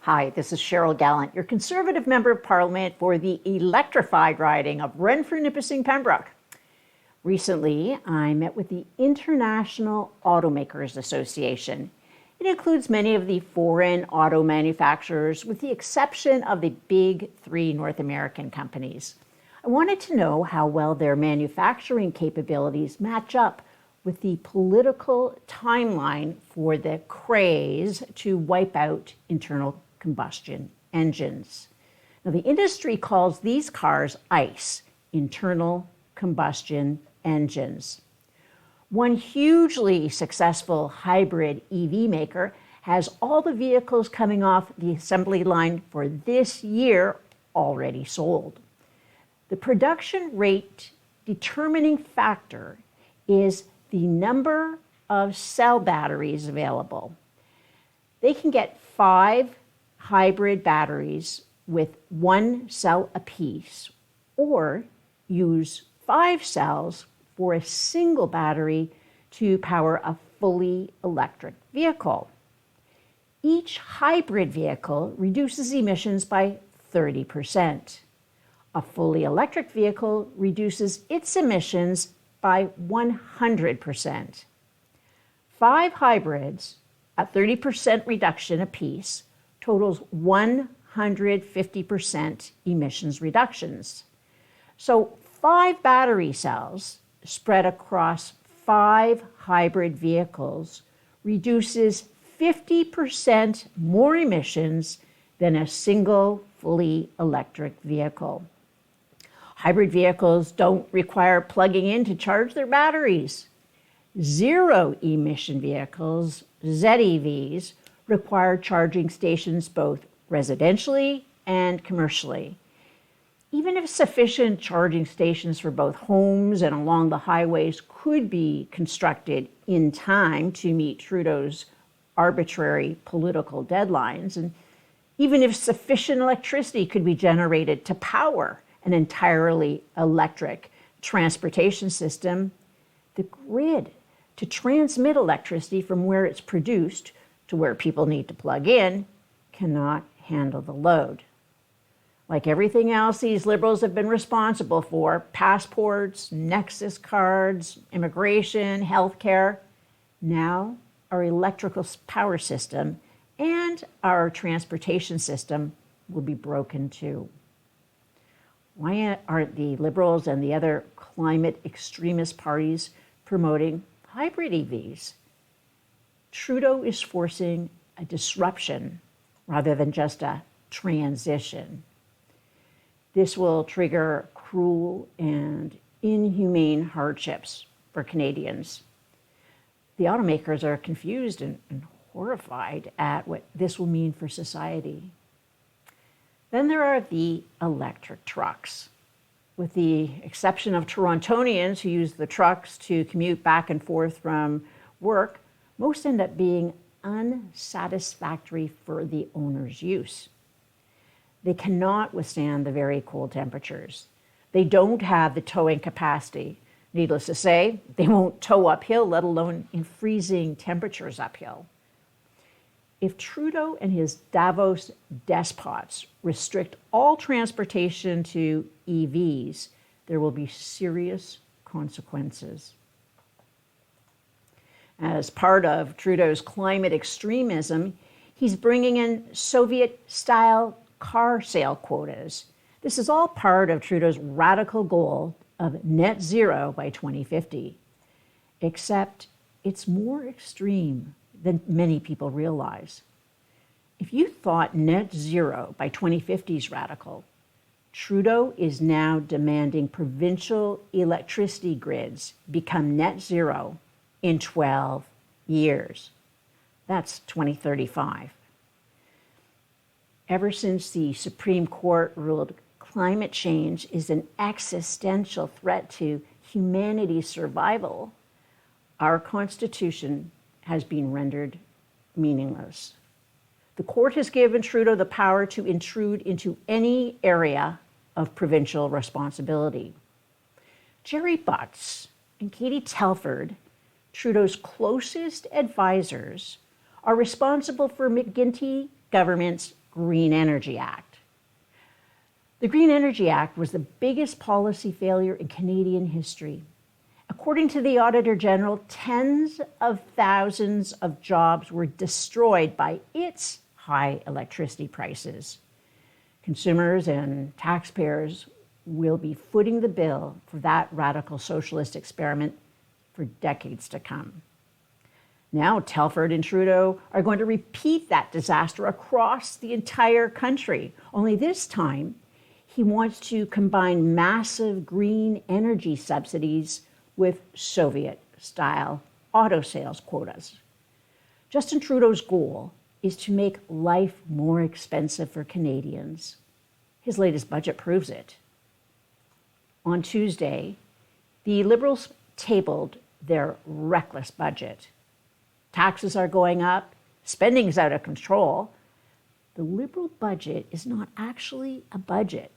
Hi, this is Cheryl Gallant, your Conservative Member of Parliament for the electrified riding of Renfrew-Nipissing-Pembroke. Recently, I met with the International Automakers Association. It includes many of the foreign auto manufacturers, with the exception of the big three North American companies. I wanted to know how well their manufacturing capabilities match up with the political timeline for the craze to wipe out internal combustion engines. Now, the industry calls these cars ICE, internal combustion engines. One hugely successful hybrid EV maker has all the vehicles coming off the assembly line for this year already sold. The production rate determining factor is the number of cell batteries available. They can get 5 hybrid batteries with 1 cell apiece, or use 5 cells for a single battery to power a fully electric vehicle. Each hybrid vehicle reduces emissions by 30%. A fully electric vehicle reduces its emissions by 100%. 5 hybrids at 30% reduction apiece totals 150% emissions reductions. So 5 battery cells spread across 5 hybrid vehicles reduces 50% more emissions than a single fully electric vehicle. Hybrid vehicles don't require plugging in to charge their batteries. Zero-emission vehicles, ZEVs, require charging stations both residentially and commercially. Even if sufficient charging stations for both homes and along the highways could be constructed in time to meet Trudeau's arbitrary political deadlines, and even if sufficient electricity could be generated to power an entirely electric transportation system, the grid to transmit electricity from where it's produced to where people need to plug in cannot handle the load. Like everything else these Liberals have been responsible for, passports, Nexus cards, immigration, healthcare, now our electrical power system and our transportation system will be broken too. Why aren't the Liberals and the other climate extremist parties promoting hybrid EVs? Trudeau is forcing a disruption rather than just a transition. This will trigger cruel and inhumane hardships for Canadians. The automakers are confused and horrified at what this will mean for society. Then there are the electric trucks. With the exception of Torontonians who use the trucks to commute back and forth from work, most end up being unsatisfactory for the owner's use. They cannot withstand the very cold temperatures. They don't have the towing capacity. Needless to say, they won't tow uphill, let alone in freezing temperatures uphill. If Trudeau and his Davos despots restrict all transportation to EVs, there will be serious consequences. As part of Trudeau's climate extremism, he's bringing in Soviet-style car sale quotas. This is all part of Trudeau's radical goal of net zero by 2050. Except it's more extreme than many people realize. If you thought net zero by 2050 is radical, Trudeau is now demanding provincial electricity grids become net zero in 12 years. That's 2035. Ever since the Supreme Court ruled climate change is an existential threat to humanity's survival, our Constitution has been rendered meaningless. The court has given Trudeau the power to intrude into any area of provincial responsibility. Jerry Butts and Katie Telford, Trudeau's closest advisors, are responsible for McGuinty government's Green Energy Act. The Green Energy Act was the biggest policy failure in Canadian history. According to the Auditor General, tens of thousands of jobs were destroyed by its high electricity prices. Consumers and taxpayers will be footing the bill for that radical socialist experiment for decades to come. Now, Telford and Trudeau are going to repeat that disaster across the entire country. Only this time, he wants to combine massive green energy subsidies with Soviet-style auto sales quotas. Justin Trudeau's goal is to make life more expensive for Canadians. His latest budget proves it. On Tuesday, the Liberals tabled their reckless budget. Taxes are going up, spending is out of control. The Liberal budget is not actually a budget.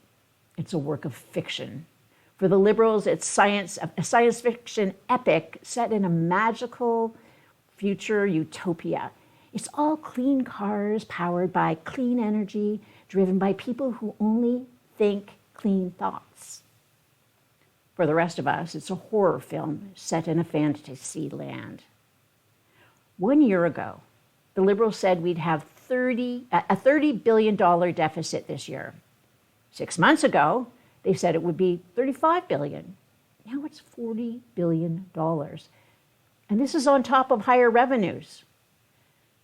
It's a work of fiction. For the Liberals, it's a science fiction epic set in a magical future utopia. It's all clean cars powered by clean energy, driven by people who only think clean thoughts. For the rest of us, it's a horror film set in a fantasy land. 1 year ago, the Liberals said we'd have a $30 billion deficit this year. 6 months ago, they said it would be $35 billion. Now it's $40 billion. And this is on top of higher revenues.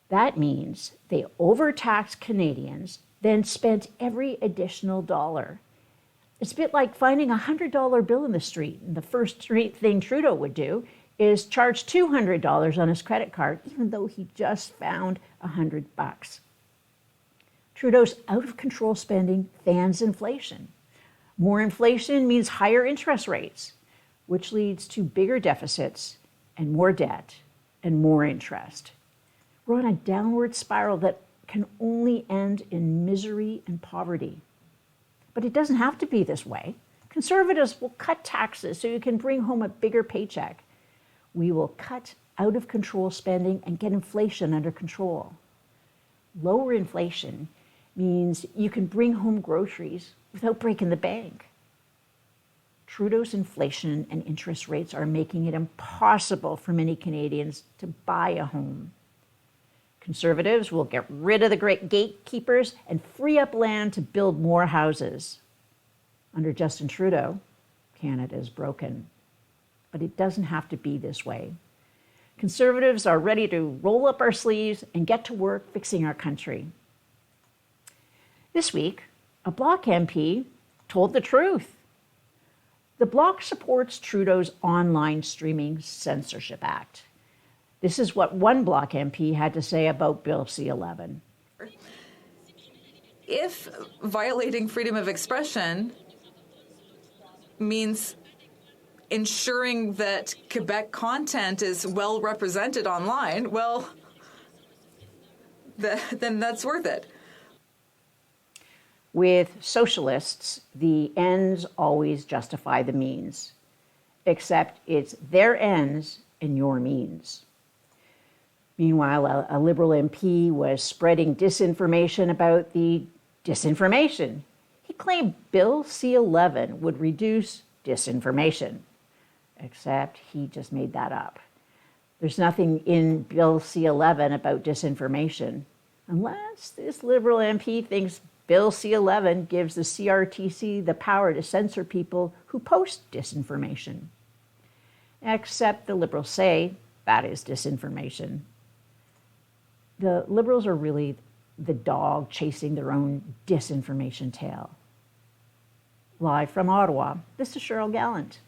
That means they overtaxed Canadians, then spent every additional dollar. It's a bit like finding a $100 bill in the street. And the first thing Trudeau would do is charge $200 on his credit card, even though he just found $100. Trudeau's out-of-control spending fans inflation. More inflation means higher interest rates, which leads to bigger deficits and more debt and more interest. We're on a downward spiral that can only end in misery and poverty. But it doesn't have to be this way. Conservatives will cut taxes so you can bring home a bigger paycheck. We will cut out-of-control spending and get inflation under control. Lower inflation means you can bring home groceries without breaking the bank. Trudeau's inflation and interest rates are making it impossible for many Canadians to buy a home. Conservatives will get rid of the great gatekeepers and free up land to build more houses. Under Justin Trudeau, Canada is broken. But it doesn't have to be this way. Conservatives are ready to roll up our sleeves and get to work fixing our country. This week, a Bloc MP told the truth. The Bloc supports Trudeau's online streaming censorship act. This is what one Bloc MP had to say about Bill C-11. If violating freedom of expression means ensuring that Quebec content is well represented online, well, then that's worth it. With socialists, the ends always justify the means, except it's their ends and your means. Meanwhile, a Liberal MP was spreading disinformation about the disinformation. He claimed Bill C-11 would reduce disinformation, except he just made that up. There's nothing in Bill C-11 about disinformation, unless this Liberal MP thinks Bill C-11 gives the CRTC the power to censor people who post disinformation. Except the Liberals say that is disinformation. The Liberals are really the dog chasing their own disinformation tail. Live from Ottawa, this is Cheryl Gallant.